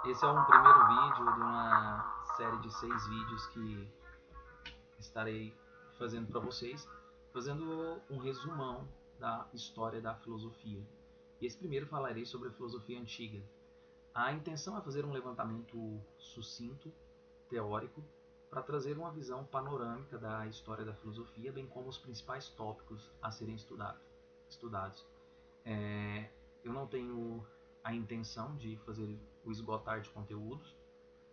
Esse é um primeiro vídeo de uma série de 6 vídeos que estarei fazendo para vocês, fazendo um resumão da história da filosofia. E esse primeiro falarei sobre a filosofia antiga. A intenção é fazer um levantamento sucinto, teórico, para trazer uma visão panorâmica da história da filosofia, bem como os principais tópicos a serem estudados. Eu não tenho a intenção de fazer o esgotar de conteúdos,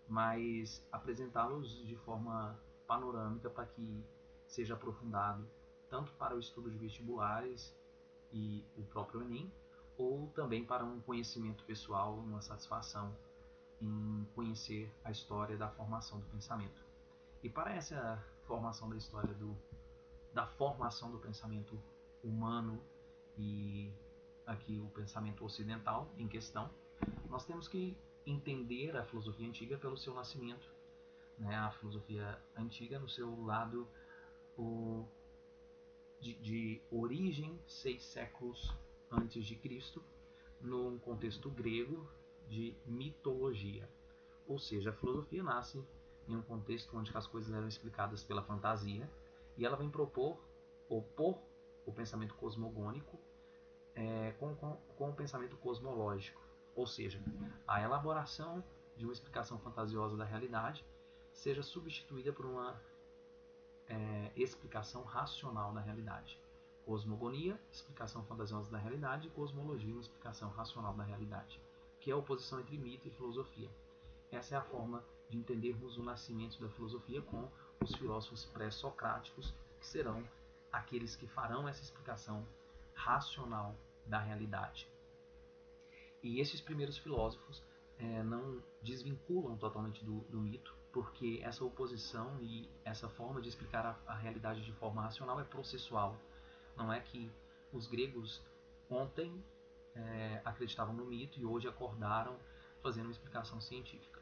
mas apresentá-los de forma panorâmica para que seja aprofundado tanto para o estudo de vestibulares e o próprio Enem, ou também para um conhecimento pessoal, uma satisfação em conhecer a história da formação do pensamento. E para essa formação da história da formação do pensamento humano e aqui o pensamento ocidental em questão, nós temos que entender a filosofia antiga pelo seu nascimento, né? A filosofia antiga no seu lado de origem 6 séculos antes de Cristo, num contexto grego de mitologia. Ou seja, a filosofia nasce em um contexto onde as coisas eram explicadas pela fantasia e ela vem opor o pensamento cosmogônico com o pensamento cosmológico. Ou seja, a elaboração de uma explicação fantasiosa da realidade seja substituída por uma explicação racional da realidade. Cosmogonia, explicação fantasiosa da realidade, e cosmologia, uma explicação racional da realidade, que é a oposição entre mito e filosofia. Essa é a forma de entendermos o nascimento da filosofia com os filósofos pré-socráticos, que serão aqueles que farão essa explicação racional da realidade. E esses primeiros filósofos não desvinculam totalmente do mito, porque essa oposição e essa forma de explicar a realidade de forma racional é processual. Não é que os gregos ontem acreditavam no mito e hoje acordaram fazendo uma explicação científica.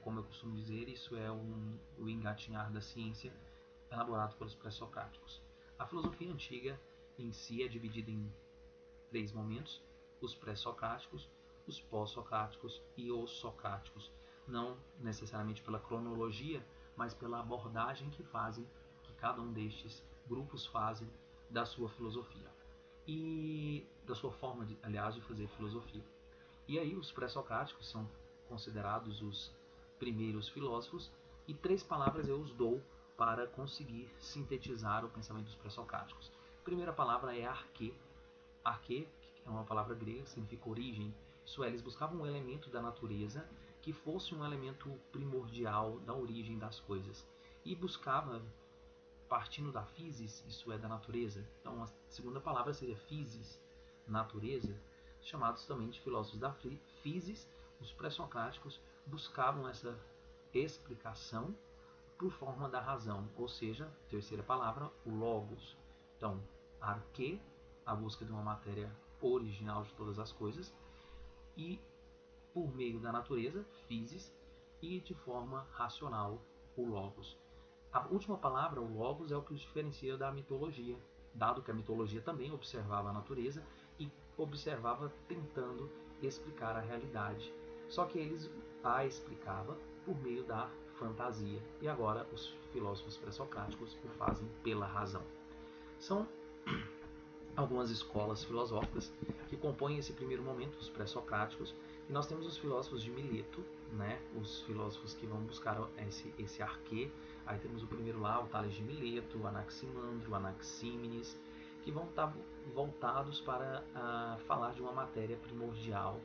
Como eu costumo dizer, isso é o engatinhar da ciência elaborado pelos pré-socráticos. A filosofia antiga em si é dividida em 3 momentos: os pré-socráticos, os pós-socráticos e os socráticos. Não necessariamente pela cronologia, mas pela abordagem que cada um destes grupos fazem da sua filosofia e da sua forma, de fazer filosofia. E aí os pré-socráticos são considerados os primeiros filósofos, e 3 palavras eu os dou para conseguir sintetizar o pensamento dos pré-socráticos. A primeira palavra é arquê. Arquê é uma palavra grega que significa origem. Isso é, eles buscavam um elemento da natureza que fosse um elemento primordial da origem das coisas. E buscava, partindo da physis, isso é, da natureza. Então a segunda palavra seria physis, natureza. Chamados também de filósofos da physis, os pré-socráticos buscavam essa explicação por forma da razão, ou seja, terceira palavra, o logos. Então, arquê, a busca de uma matéria original de todas as coisas, e por meio da natureza, physis, e de forma racional, o logos. A última palavra, o logos, é o que os diferencia da mitologia, dado que a mitologia também observava a natureza e observava tentando explicar a realidade. Só que eles a explicavam por meio da fantasia, e agora os filósofos pré-socráticos o fazem pela razão. São algumas escolas filosóficas que compõem esse primeiro momento, os pré-socráticos, e nós temos os filósofos de Mileto, né? Os filósofos que vão buscar esse arquê. Aí temos o primeiro lá, o Tales de Mileto, o Anaximandro, o Anaxímenes, que vão estar voltados para falar de uma matéria primordial,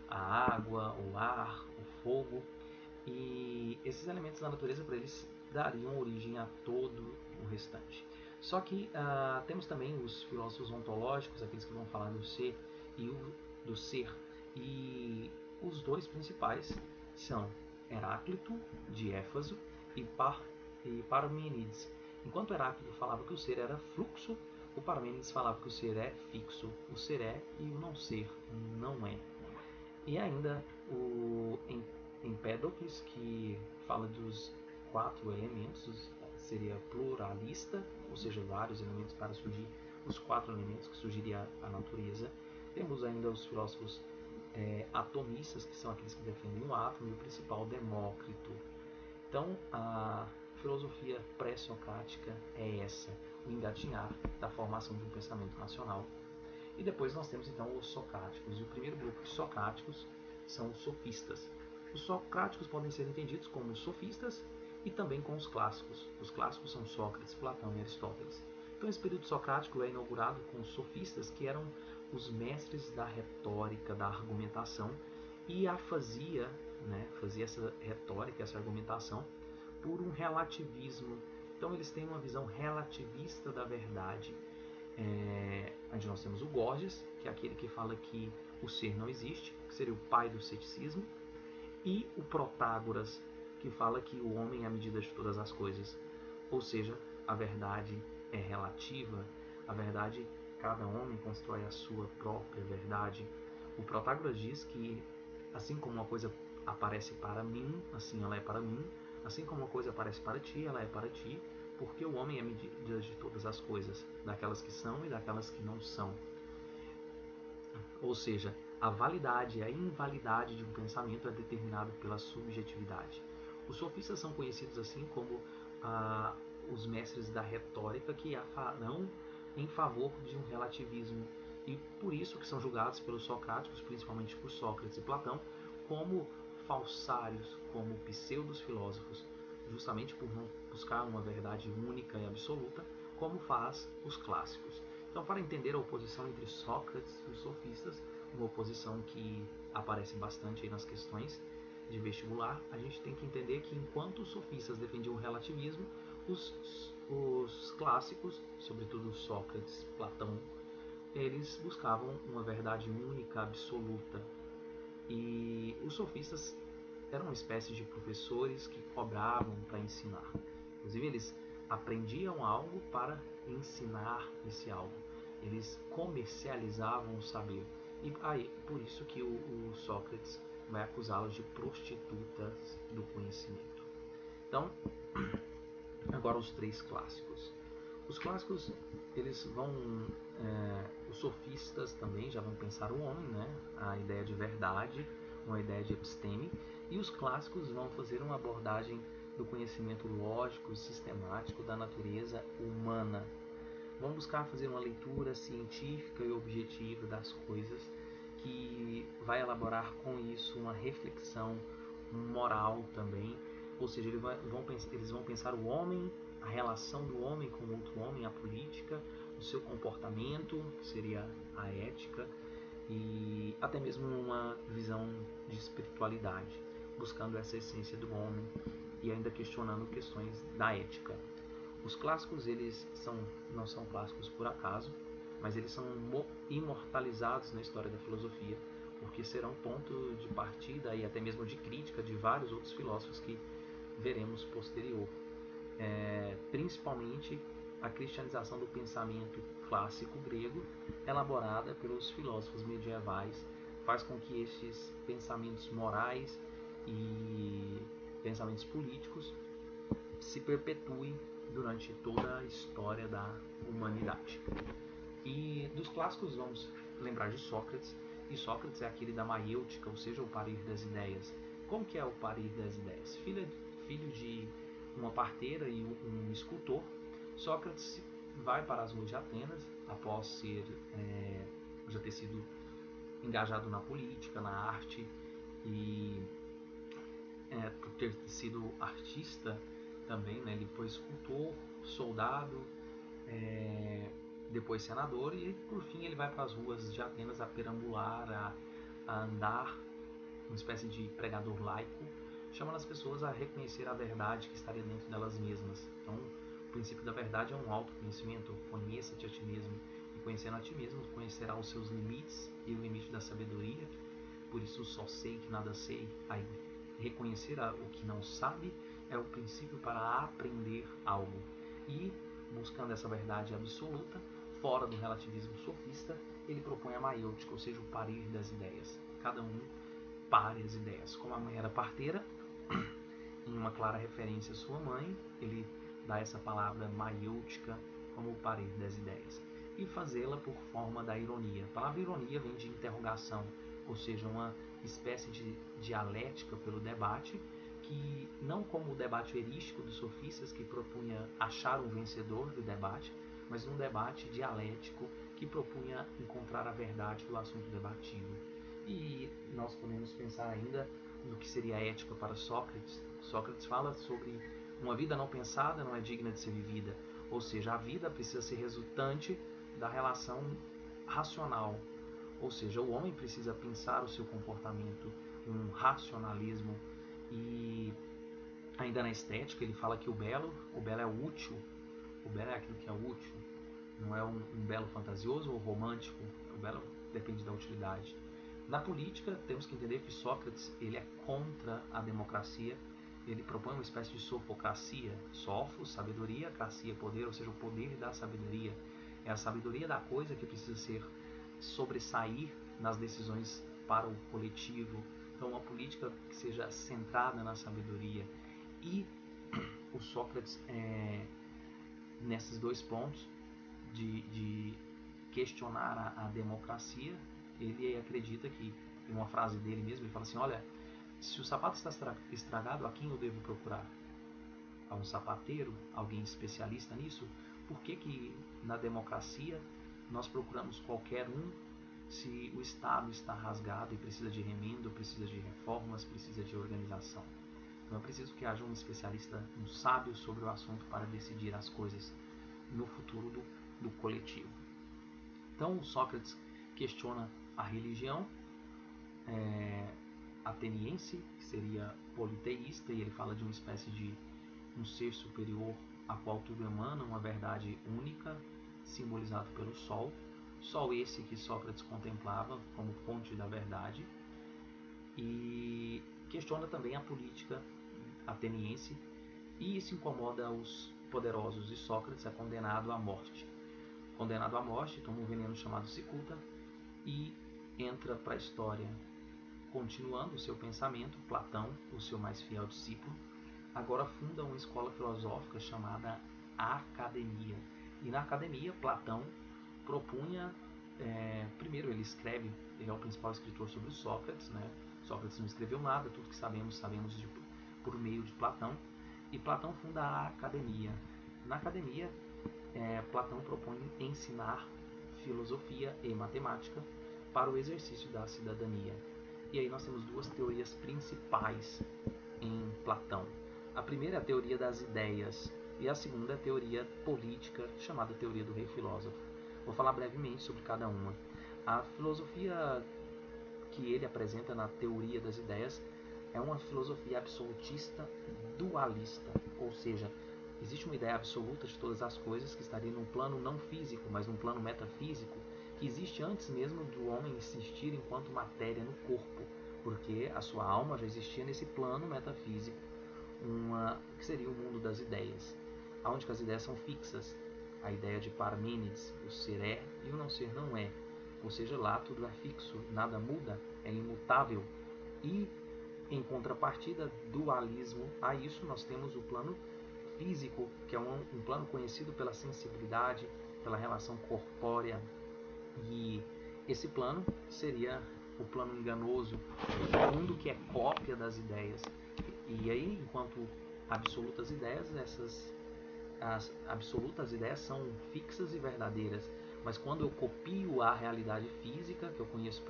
a água, o ar, o fogo, e esses elementos da natureza para eles dariam origem a todo o restante. Só que temos também os filósofos ontológicos, aqueles que vão falar do ser do ser. E os 2 principais são Heráclito, de Éfaso, e Parmênides. Enquanto Heráclito falava que o ser era fluxo, o Parmênides falava que o ser é fixo. O ser é e o não ser não é. E ainda o Empédocles, que fala dos 4 elementos, seria pluralista, ou seja, vários elementos para surgir os 4 elementos que surgiria a natureza. Temos ainda os filósofos atomistas, que são aqueles que defendem o átomo, e o principal, Demócrito. Então, a filosofia pré-socrática é essa, o engatinhar da formação de um pensamento racional. E depois nós temos então os socráticos. E o primeiro grupo de socráticos são os sofistas. Os socráticos podem ser entendidos como os sofistas e também com os clássicos. Os clássicos são Sócrates, Platão e Aristóteles. Então esse período socrático é inaugurado com os sofistas, que eram os mestres da retórica, da argumentação, e fazia essa retórica, essa argumentação, por um relativismo. Então eles têm uma visão relativista da verdade. Onde nós temos o Gorgias, que é aquele que fala que o ser não existe, que seria o pai do ceticismo, e o Protágoras, que fala que o homem é a medida de todas as coisas, ou seja, a verdade é relativa, a verdade, cada homem constrói a sua própria verdade. O Protágoras diz que assim como uma coisa aparece para mim, assim ela é para mim, assim como uma coisa aparece para ti, ela é para ti, porque o homem é medida de todas as coisas, daquelas que são e daquelas que não são. Ou seja, a validade e a invalidade de um pensamento é determinado pela subjetividade. Os sofistas são conhecidos assim como os mestres da retórica, que farão em favor de um relativismo, e por isso que são julgados pelos socráticos, principalmente por Sócrates e Platão, como falsários, como pseudos filósofos, justamente por não buscar uma verdade única e absoluta, como faz os clássicos. Então, para entender a oposição entre Sócrates e os sofistas, uma oposição que aparece bastante aí nas questões de vestibular, a gente tem que entender que enquanto os sofistas defendiam o relativismo, os clássicos, sobretudo Sócrates, Platão, eles buscavam uma verdade única, absoluta. E os sofistas eram uma espécie de professores que cobravam para ensinar. Inclusive, eles aprendiam algo para ensinar esse algo. Eles comercializavam o saber. E aí, por isso que o Sócrates vai acusá-los de prostitutas do conhecimento. Então, agora os três clássicos. Os clássicos, eles vão... os sofistas também já vão pensar o homem, né? A ideia de verdade, uma ideia de episteme. E os clássicos vão fazer uma abordagem do conhecimento lógico, sistemático da natureza humana. Vão buscar fazer uma leitura científica e objetiva das coisas, que vai elaborar com isso uma reflexão moral também. Ou seja, eles vão pensar o homem, a relação do homem com outro homem, a política, o seu comportamento, que seria a ética, e até mesmo uma visão de espiritualidade, buscando essa essência do homem e ainda questionando questões da ética. Os clássicos, eles não são clássicos por acaso, mas eles são imortalizados na história da filosofia, porque serão ponto de partida e até mesmo de crítica de vários outros filósofos que veremos posterior. Principalmente a cristianização do pensamento clássico grego, elaborada pelos filósofos medievais, faz com que estes pensamentos morais e pensamentos políticos se perpetuem durante toda a história da humanidade. E dos clássicos vamos lembrar de Sócrates, e Sócrates é aquele da maiêutica, ou seja, o parir das ideias. Como que é o parir das ideias? Filho de uma parteira e um escultor, Sócrates vai para as ruas de Atenas, após já ter sido engajado na política, na arte, e por ter sido artista também, né? Ele foi escultor, soldado, depois senador, e por fim ele vai para as ruas de Atenas a perambular, a andar, uma espécie de pregador laico, chamando as pessoas a reconhecer a verdade que estaria dentro delas mesmas. Então, o princípio da verdade é um autoconhecimento. Conheça-te a ti mesmo, e conhecendo a ti mesmo, conhecerá os seus limites e o limite da sabedoria. Por isso, só sei que nada sei. Aí, reconhecer o que não sabe é o princípio para aprender algo. E, buscando essa verdade absoluta, fora do relativismo sofista, ele propõe a maiêutica, ou seja, o parir das ideias. Cada um pare as ideias. Como a mãe era parteira, em uma clara referência à sua mãe, ele dá essa palavra maiêutica como o parir das ideias. E fazê-la por forma da ironia. A palavra ironia vem de interrogação, ou seja, uma espécie de dialética pelo debate, que não como o debate erístico dos sofistas, que propunha achar um vencedor do debate, mas um debate dialético que propunha encontrar a verdade do assunto debatido. E nós podemos pensar ainda no que seria a ética para Sócrates. Sócrates fala sobre uma vida não pensada não é digna de ser vivida, ou seja, a vida precisa ser resultante da relação racional, ou seja, o homem precisa pensar o seu comportamento, um racionalismo. E ainda na estética ele fala que o belo é útil, o belo é aquilo que é útil, não é um belo fantasioso ou romântico, o belo depende da utilidade. Na política, temos que entender que Sócrates ele é contra a democracia, ele propõe uma espécie de sofocracia, sofos, sabedoria, cracia, poder, ou seja, o poder da sabedoria. É a sabedoria da coisa que precisa ser sobressair nas decisões para o coletivo. Então, uma política que seja centrada na sabedoria. E o Sócrates, nesses dois pontos de questionar a democracia, ele acredita que, em uma frase dele mesmo, ele fala assim, olha, se o sapato está estragado, a quem eu devo procurar? A um sapateiro, alguém especialista nisso? Por que na democracia nós procuramos qualquer um se o Estado está rasgado e precisa de remendo, precisa de reformas, precisa de organização? Então é preciso que haja um especialista, um sábio sobre o assunto para decidir as coisas no futuro do coletivo. Então Sócrates questiona a religião ateniense, que seria politeísta, e ele fala de uma espécie de um ser superior a qual tudo emana, uma verdade única, simbolizado pelo Sol. Sol esse que Sócrates contemplava como fonte da verdade. E questiona também a política ateniense, e isso incomoda os poderosos, e Sócrates é condenado à morte. Condenado à morte, toma um veneno chamado cicuta e entra para a história. Continuando o seu pensamento, Platão, o seu mais fiel discípulo, agora funda uma escola filosófica chamada Academia. E na Academia, Platão propunha, primeiro ele escreve, ele é o principal escritor sobre Sócrates, né? Sócrates não escreveu nada, tudo que sabemos por meio de Platão, e Platão funda a Academia. Na Academia, Platão propõe ensinar filosofia e matemática para o exercício da cidadania. E aí nós temos duas teorias principais em Platão. A primeira é a teoria das ideias e a segunda é a teoria política, chamada teoria do rei filósofo. Vou falar brevemente sobre cada uma. A filosofia que ele apresenta na teoria das ideias é uma filosofia absolutista dualista, ou seja, existe uma ideia absoluta de todas as coisas que estaria num plano não físico, mas num plano metafísico, que existe antes mesmo do homem existir enquanto matéria no corpo, porque a sua alma já existia nesse plano metafísico, que seria o mundo das ideias, onde as ideias são fixas. A ideia de Parmênides, o ser é e o não ser não é, ou seja, lá tudo é fixo, nada muda, é imutável. E em contrapartida, dualismo a isso, nós temos o plano físico, que é um plano conhecido pela sensibilidade, pela relação corpórea, e esse plano seria o plano enganoso, o mundo que é cópia das ideias. E aí, enquanto absolutas ideias, as absolutas ideias são fixas e verdadeiras, mas quando eu copio a realidade física, que eu conheço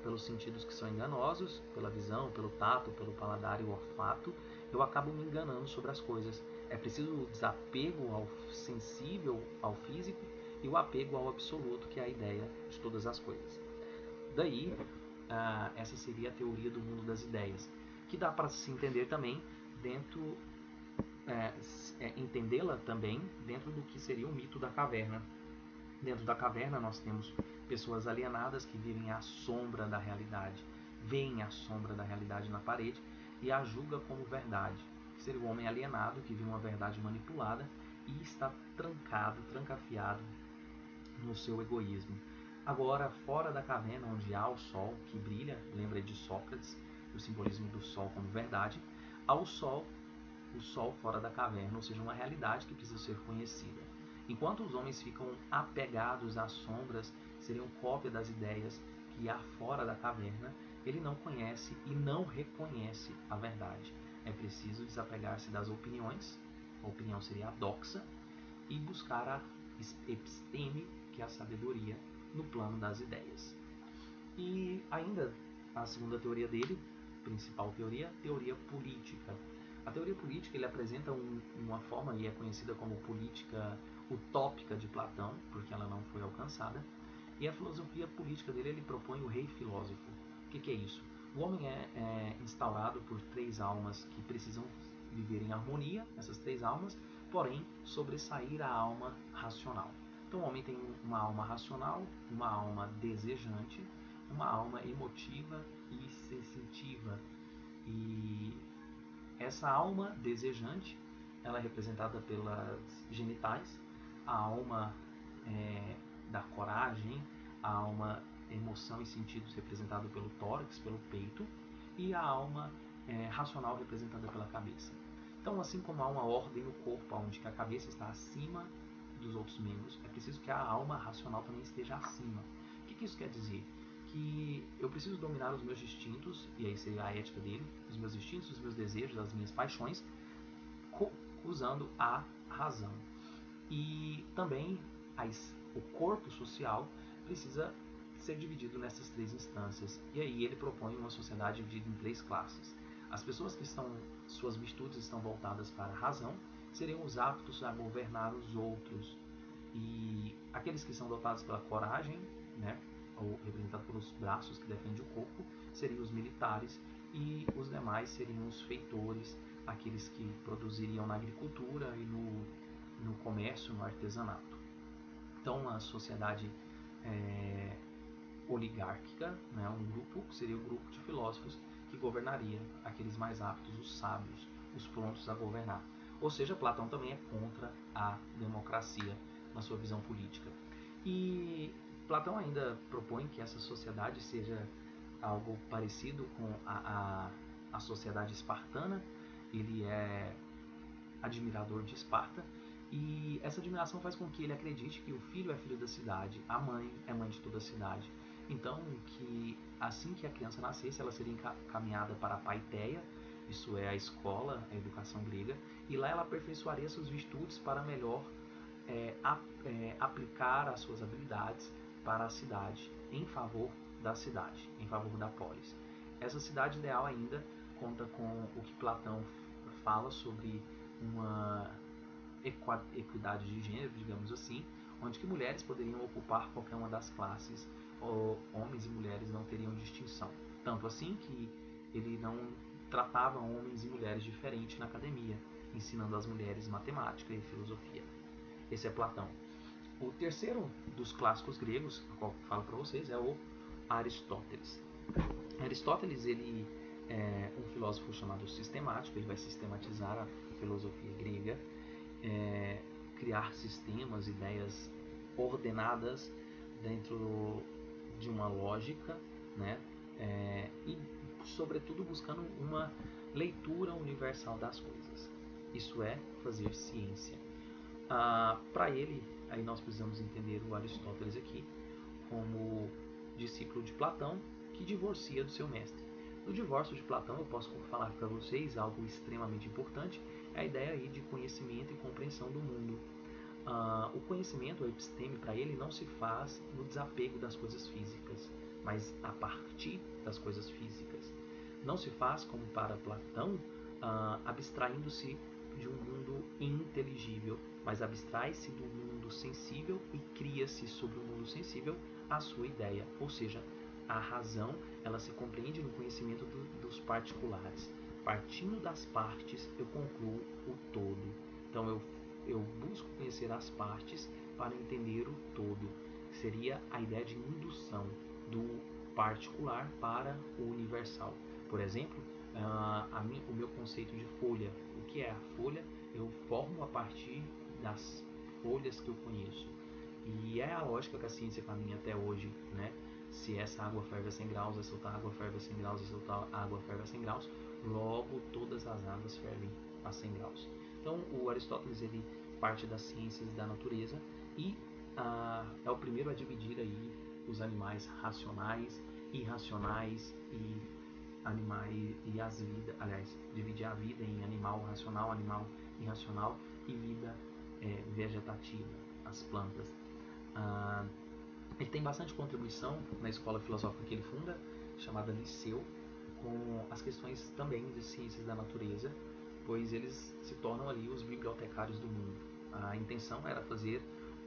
pelos sentidos que são enganosos, pela visão, pelo tato, pelo paladar e o olfato, eu acabo me enganando sobre as coisas. É preciso o desapego ao sensível, ao físico, e o apego ao absoluto, que é a ideia de todas as coisas. Daí, essa seria a teoria do mundo das ideias, que dá para se entender também entendê-la também dentro do que seria o mito da caverna. Dentro da caverna nós temos pessoas alienadas que vivem à sombra da realidade, veem a sombra da realidade na parede e a julga como verdade, que seria o homem alienado que vive uma verdade manipulada e está trancafiado no seu egoísmo. Agora, fora da caverna, onde há o sol que brilha, lembra de Sócrates, o simbolismo do sol como verdade, há o sol fora da caverna, ou seja, uma realidade que precisa ser conhecida. Enquanto os homens ficam apegados às sombras, seriam cópia das ideias que há fora da caverna, ele não conhece e não reconhece a verdade. É preciso desapegar-se das opiniões, a opinião seria a doxa, e buscar a episteme, que é a sabedoria, no plano das ideias. E ainda a segunda teoria dele, principal teoria, teoria política. A teoria política ele apresenta uma forma, e é conhecida como política utópica de Platão, porque ela não foi alcançada. E a filosofia política dele, ele propõe o rei filósofo. O que é isso? O homem é instaurado por três almas que precisam viver em harmonia, essas três almas, porém sobressair a alma racional. Então o homem tem uma alma racional, uma alma desejante, uma alma emotiva e sensitiva. E essa alma desejante, ela é representada pelas genitais, a alma da coragem, a alma emoção e sentidos representada pelo tórax, pelo peito, e a alma racional representada pela cabeça. Então, assim como há uma ordem no corpo onde a cabeça está acima dos outros membros, é preciso que a alma racional também esteja acima. O que isso quer dizer? Que eu preciso dominar os meus instintos, e aí seria a ética dele, os meus instintos, os meus desejos, as minhas paixões, usando a razão. E também o corpo social precisa ser dividido nessas três instâncias. E aí ele propõe uma sociedade dividida em três classes. As pessoas que suas virtudes estão voltadas para a razão seriam os aptos a governar os outros. E aqueles que são dotados pela coragem, né, ou representado pelos braços que defendem o corpo, seriam os militares, e os demais seriam os feitores, aqueles que produziriam na agricultura e no comércio, no artesanato. Então a sociedade oligárquica, né, um grupo, seria o grupo de filósofos que governaria, aqueles mais aptos, os sábios, os prontos a governar. Ou seja, Platão também é contra a democracia na sua visão política. E Platão ainda propõe que essa sociedade seja algo parecido com a sociedade espartana. Ele é admirador de Esparta, e essa admiração faz com que ele acredite que o filho é filho da cidade, a mãe é mãe de toda a cidade. Então, que assim que a criança nascesse, ela seria encaminhada para a paiteia, isso é a escola, a educação grega, e lá ela aperfeiçoaria suas virtudes para melhor aplicar as suas habilidades para a cidade, em favor da cidade, em favor da polis. Essa cidade ideal ainda conta com o que Platão fala sobre uma equidade de gênero, digamos assim, onde que mulheres poderiam ocupar qualquer uma das classes, ou homens e mulheres não teriam distinção. Tanto assim que ele não tratava homens e mulheres diferentes na academia, ensinando às mulheres matemática e filosofia. Esse é Platão. O terceiro dos clássicos gregos, o qual eu falo para vocês, é o Aristóteles. Aristóteles, ele é um filósofo chamado sistemático, ele vai sistematizar a filosofia grega, criar sistemas, ideias ordenadas dentro de uma lógica, né? E sobretudo buscando uma leitura universal das coisas. Isso é fazer ciência. Para ele, aí nós precisamos entender o Aristóteles aqui como discípulo de Platão que divorcia do seu mestre. No divórcio de Platão, eu posso falar para vocês algo extremamente importante, é a ideia aí de conhecimento e compreensão do mundo. O conhecimento, a episteme, para ele não se faz no desapego das coisas físicas, mas a partir das coisas físicas. Não se faz, como para Platão, abstraindo-se de um mundo inteligível, mas abstrai-se do mundo sensível e cria-se sobre o mundo sensível a sua ideia, ou seja, a razão ela se compreende no conhecimento dos particulares. Partindo das partes, eu concluo o todo. Então eu busco conhecer as partes para entender o todo. Seria a ideia de indução do particular para o universal. Por exemplo, o meu conceito de folha. O que é a folha? Eu formo a partir das folhas que eu conheço. E é a lógica que a ciência caminha até hoje, né? Se essa água ferve a 100 graus, essa outra água ferve a 100 graus, essa outra água ferve a 100 graus, logo todas as águas fervem a 100 graus. Então o Aristóteles ele parte das ciências da natureza e é o primeiro a dividir aí os animais racionais, irracionais e animais e as vidas, aliás, dividir a vida em animal racional, animal irracional e vida vegetativa, as plantas. Ele tem bastante contribuição na escola filosófica que ele funda, chamada Liceu, com as questões também de ciências da natureza, pois eles se tornam ali os bibliotecários do mundo. A intenção era fazer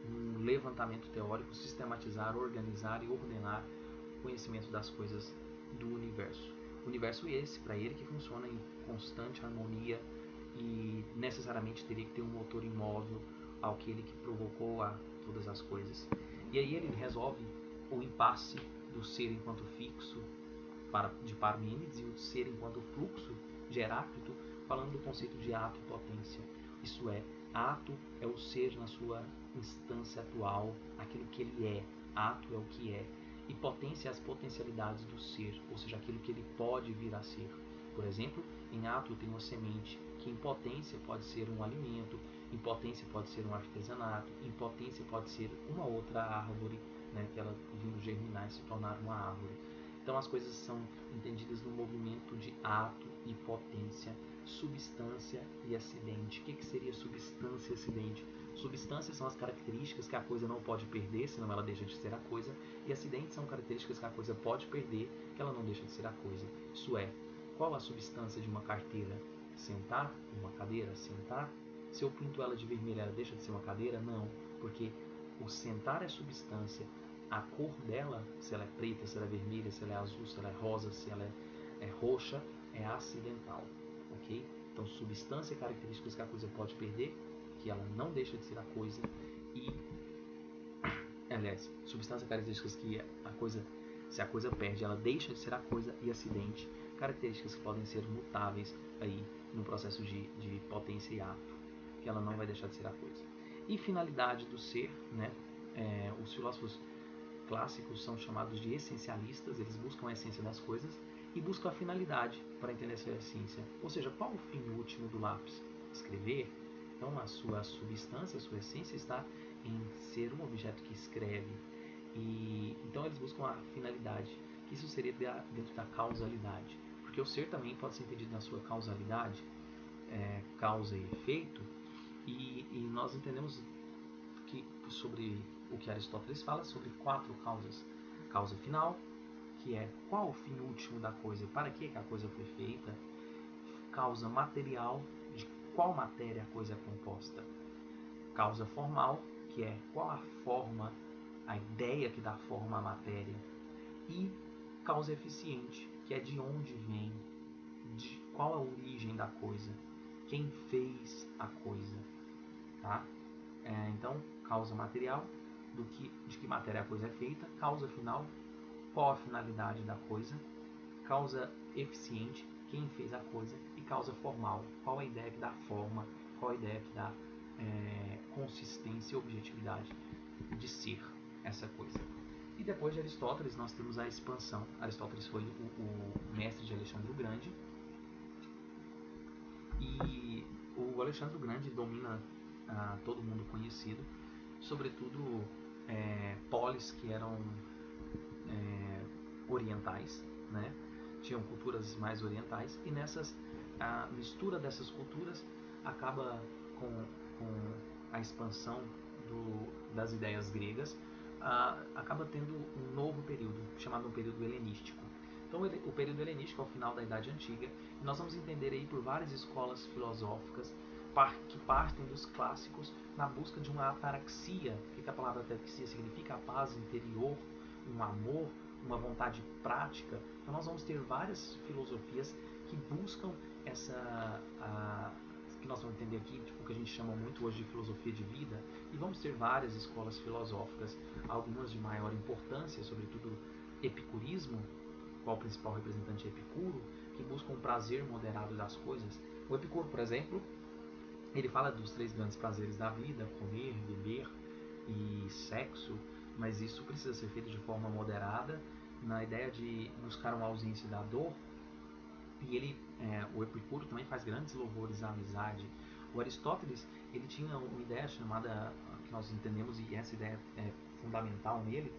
um levantamento teórico, sistematizar, organizar e ordenar o conhecimento das coisas do universo. O universo esse, para ele, que funciona em constante harmonia e necessariamente teria que ter um motor imóvel ao que ele que provocou a todas as coisas. E aí ele resolve o impasse do ser enquanto fixo de Parmênides e o ser enquanto fluxo de Heráclito, falando do conceito de ato e potência. Isso é, ato é o ser na sua instância atual, aquilo que ele é. Ato é o que é. E potência é as potencialidades do ser, ou seja, aquilo que ele pode vir a ser. Por exemplo, em ato tem uma semente, que em potência pode ser um alimento, em potência pode ser um artesanato, em potência pode ser uma outra árvore, né, que ela vindo germinar e se tornar uma árvore. Então as coisas são entendidas no movimento de ato e potência, substância e acidente. O que seria substância e acidente? Substâncias são as características que a coisa não pode perder, senão ela deixa de ser a coisa, e acidentes são características que a coisa pode perder, que ela não deixa de ser a coisa. Isso é, qual a substância de uma carteira? Sentar? Uma cadeira? Sentar? Se eu pinto ela de vermelho, ela deixa de ser uma cadeira? Não, porque o sentar é substância. A cor dela, se ela é preta, se ela é vermelha, se ela é azul, se ela é rosa, se ela é roxa, é acidental, ok? Então, substância é características que a coisa pode perder, que ela não deixa de ser a coisa, e, aliás, substância é características que a coisa, se a coisa perde, ela deixa de ser a coisa, e acidente, características que podem ser mutáveis aí no processo de potência e ato, que ela não vai deixar de ser a coisa. E finalidade do ser, né? Os filósofos clássicos são chamados de essencialistas, eles buscam a essência das coisas e buscam a finalidade para entender essa essência. Ou seja, qual o fim último do lápis? Escrever. Então a sua substância, a sua essência está em ser um objeto que escreve. E então eles buscam a finalidade, que isso seria dentro da causalidade. Porque o ser também pode ser entendido na sua causalidade, causa e efeito, e nós entendemos que sobre o que Aristóteles fala sobre 4 causas. Causa final, que é qual o fim último da coisa, para que a coisa foi feita. Causa material, de qual matéria a coisa é composta. Causa formal, que é qual a forma, a ideia que dá forma à matéria. E causa eficiente, que é de onde vem, de qual a origem da coisa, quem fez a coisa. Tá? Então, causa material, de que matéria a coisa é feita, causa final, qual a finalidade da coisa, causa eficiente, quem fez a coisa, e causa formal, qual a ideia que dá forma, qual a ideia que dá consistência e objetividade de ser essa coisa. E depois de Aristóteles nós temos a expansão. Aristóteles foi o mestre de Alexandre o Grande, e o Alexandre o Grande domina todo mundo conhecido, sobretudo polis que eram orientais, né? Tinham culturas mais orientais, e a mistura dessas culturas acaba com a expansão das ideias gregas, acaba tendo um novo período, chamado um período helenístico. Então o período helenístico é o final da Idade Antiga, e nós vamos entender aí por várias escolas filosóficas que partem dos clássicos na busca de uma ataraxia. O que a palavra ataraxia significa? A paz interior, um amor, uma vontade prática. Então nós vamos ter várias filosofias que buscam que nós vamos entender aqui, tipo, o que a gente chama muito hoje de filosofia de vida, e vamos ter várias escolas filosóficas, algumas de maior importância, sobretudo epicurismo, qual o principal representante é Epicuro, que buscam um prazer moderado das coisas. O Epicuro, por exemplo, ele fala dos 3 grandes prazeres da vida: comer, beber e sexo, mas isso precisa ser feito de forma moderada, na ideia de buscar uma ausência da dor. E o Epicuro também faz grandes louvores à amizade. O Aristóteles, ele tinha uma ideia chamada, que nós entendemos, e essa ideia é fundamental nele,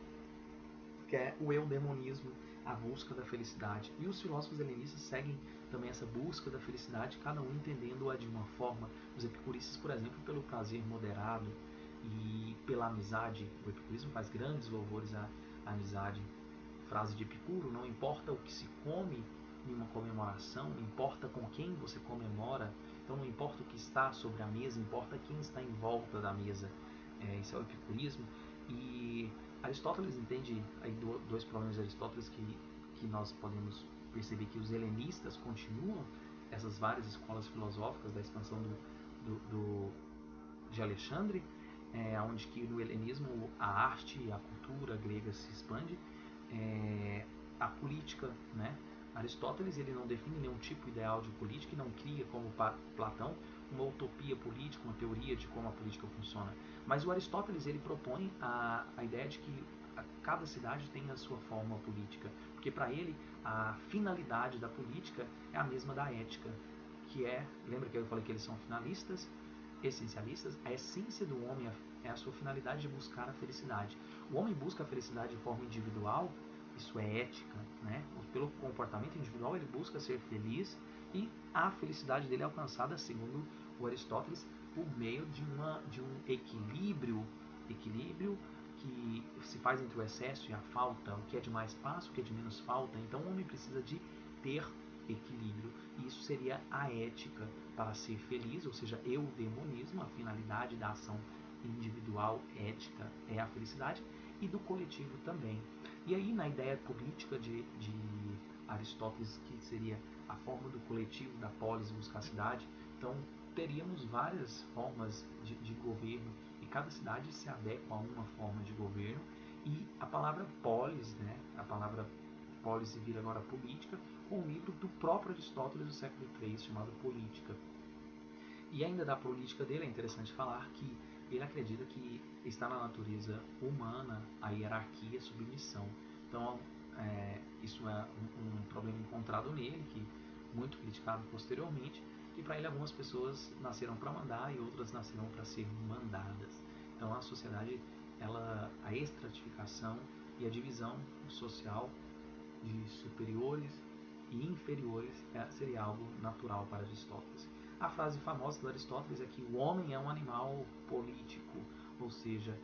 que é o eudemonismo, a busca da felicidade. E os filósofos helenistas seguem também essa busca da felicidade, cada um entendendo-a de uma forma. Os epicuristas, por exemplo, pelo prazer moderado e pela amizade. O epicurismo faz grandes louvores à amizade. Frase de Epicuro: não importa o que se come em uma comemoração, importa com quem você comemora. Então não importa o que está sobre a mesa, importa quem está em volta da mesa. Esse é o epicurismo. E Aristóteles entende aí dois problemas de Aristóteles que nós podemos perceber que os helenistas continuam essas várias escolas filosóficas da expansão de Alexandre, onde que no helenismo a arte e a cultura grega se expande, a política, né? Aristóteles ele não define nenhum tipo ideal de política e não cria, como Platão, uma utopia política, uma teoria de como a política funciona. Mas o Aristóteles ele propõe a ideia de que cada cidade tem a sua forma política, porque para ele a finalidade da política é a mesma da ética, que lembra que eu falei que eles são finalistas, essencialistas? A essência do homem é a sua finalidade de buscar a felicidade. O homem busca a felicidade de forma individual, isso é ética, né? Pelo comportamento individual ele busca ser feliz e a felicidade dele é alcançada, segundo o Aristóteles, por meio de um equilíbrio que se faz entre o excesso e a falta, o que é de mais passa, o que é de menos falta. Então o homem precisa de ter equilíbrio, e isso seria a ética para ser feliz, ou seja, eudemonismo, a finalidade da ação individual ética é a felicidade, e do coletivo também. E aí na ideia política de Aristóteles, que seria a forma do coletivo, da polis buscar a cidade, então teríamos várias formas de governo e cada cidade se adequa a uma forma de governo, e a palavra polis, né, a palavra polis se vira agora política, com um livro do próprio Aristóteles do século III chamado Política. E ainda da política dele é interessante falar que ele acredita que está na natureza humana a hierarquia e a submissão. Então, isso é um problema encontrado nele, que muito criticado posteriormente, que para ele algumas pessoas nasceram para mandar e outras nasceram para ser mandadas. Então, a sociedade, a estratificação e a divisão social de superiores e inferiores seria algo natural para Aristóteles. A frase famosa do Aristóteles é que o homem é um animal político, ou seja,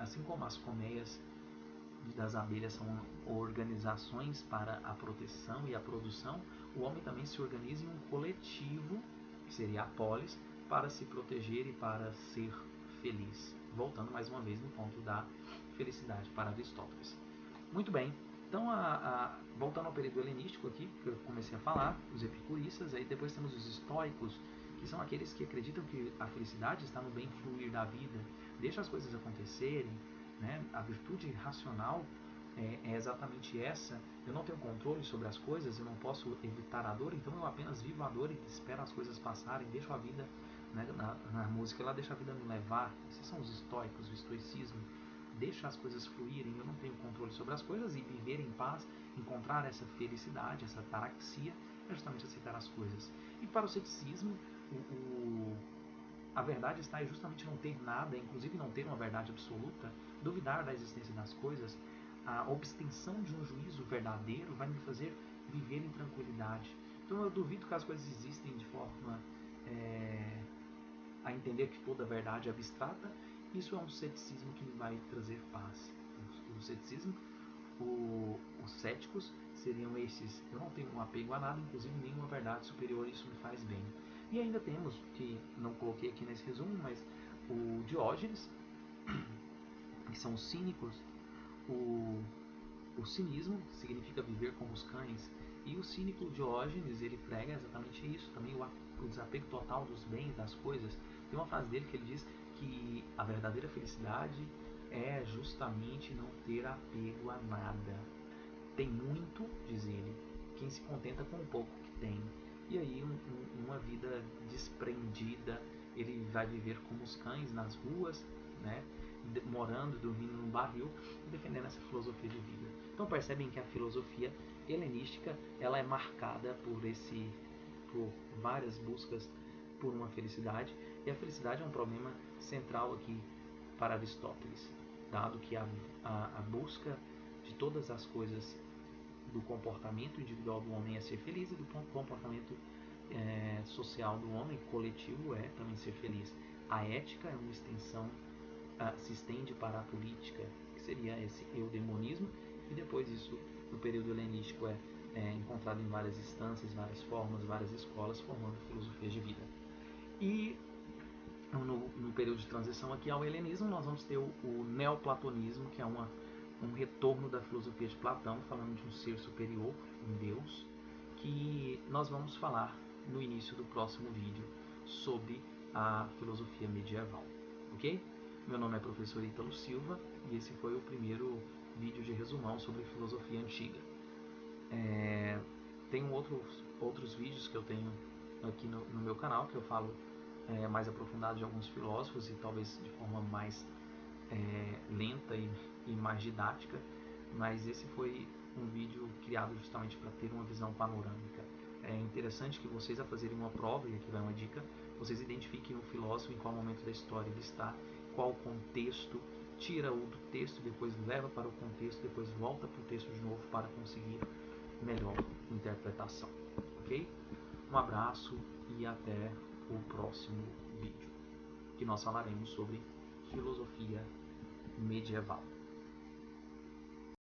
assim como as colmeias das abelhas são organizações para a proteção e a produção, o homem também se organiza em um coletivo, que seria a polis, para se proteger e para ser feliz. Voltando mais uma vez no ponto da felicidade para Aristóteles. Muito bem. Então, voltando ao período helenístico aqui, que eu comecei a falar, os epicuristas, aí depois temos os estoicos, que são aqueles que acreditam que a felicidade está no bem fluir da vida, deixa as coisas acontecerem, né? A virtude racional é exatamente essa. Eu não tenho controle sobre as coisas, eu não posso evitar a dor, então eu apenas vivo a dor e espero as coisas passarem, deixo a vida, né? na música ela deixa a vida me levar. Esses são os estoicos, o estoicismo. Deixa as coisas fluírem, eu não tenho controle sobre as coisas, e viver em paz, encontrar essa felicidade, essa taraxia, é justamente aceitar as coisas. E para o ceticismo, a verdade está em justamente não ter nada, inclusive não ter uma verdade absoluta, duvidar da existência das coisas. A abstenção de um juízo verdadeiro vai me fazer viver em tranquilidade. Então eu duvido que as coisas existem de forma a entender que toda verdade é abstrata. Isso é um ceticismo que me vai trazer paz. O ceticismo, os céticos seriam esses: eu não tenho um apego a nada, inclusive nenhuma verdade superior, isso me faz bem. E ainda temos, que não coloquei aqui nesse resumo, mas o Diógenes, que são os cínicos. O cinismo significa viver como os cães, e o cínico Diógenes, ele prega exatamente isso, também o desapego total dos bens, das coisas. Tem uma frase dele que ele diz que a verdadeira felicidade é justamente não ter apego a nada. Tem muito, diz ele, quem se contenta com o pouco que tem. E aí uma vida desprendida, ele vai viver como os cães nas ruas, né? Morando, dormindo num barril, e defendendo essa filosofia de vida. Então percebem que a filosofia helenística ela é marcada por várias buscas por uma felicidade, e a felicidade é um problema central aqui para Aristóteles, dado que a busca de todas as coisas do comportamento individual do homem é ser feliz e do comportamento social do homem, coletivo, é também ser feliz. A ética é uma extensão, se estende para a política, que seria esse eudemonismo, e depois isso, no período helenístico, é encontrado em várias instâncias, várias formas, várias escolas, formando filosofias de vida. E no período de transição aqui ao helenismo, nós vamos ter o neoplatonismo, que é um retorno da filosofia de Platão, falando de um ser superior, um Deus, que nós vamos falar no início do próximo vídeo sobre a filosofia medieval, ok? Meu nome é professor Ítalo Silva e esse foi o primeiro vídeo de resumão sobre filosofia antiga. Tem outros vídeos que eu tenho aqui no meu canal, que eu falo mais aprofundado de alguns filósofos e talvez de forma mais lenta e mais didática, mas esse foi um vídeo criado justamente para ter uma visão panorâmica. É interessante que vocês, a fazerem uma prova, e aqui vai uma dica, vocês identifiquem o filósofo em qual momento da história ele está, qual contexto, tira-o do texto, depois leva para o contexto, depois volta para o texto de novo para conseguir melhor interpretação, ok? Um abraço e até o próximo vídeo, que nós falaremos sobre filosofia medieval.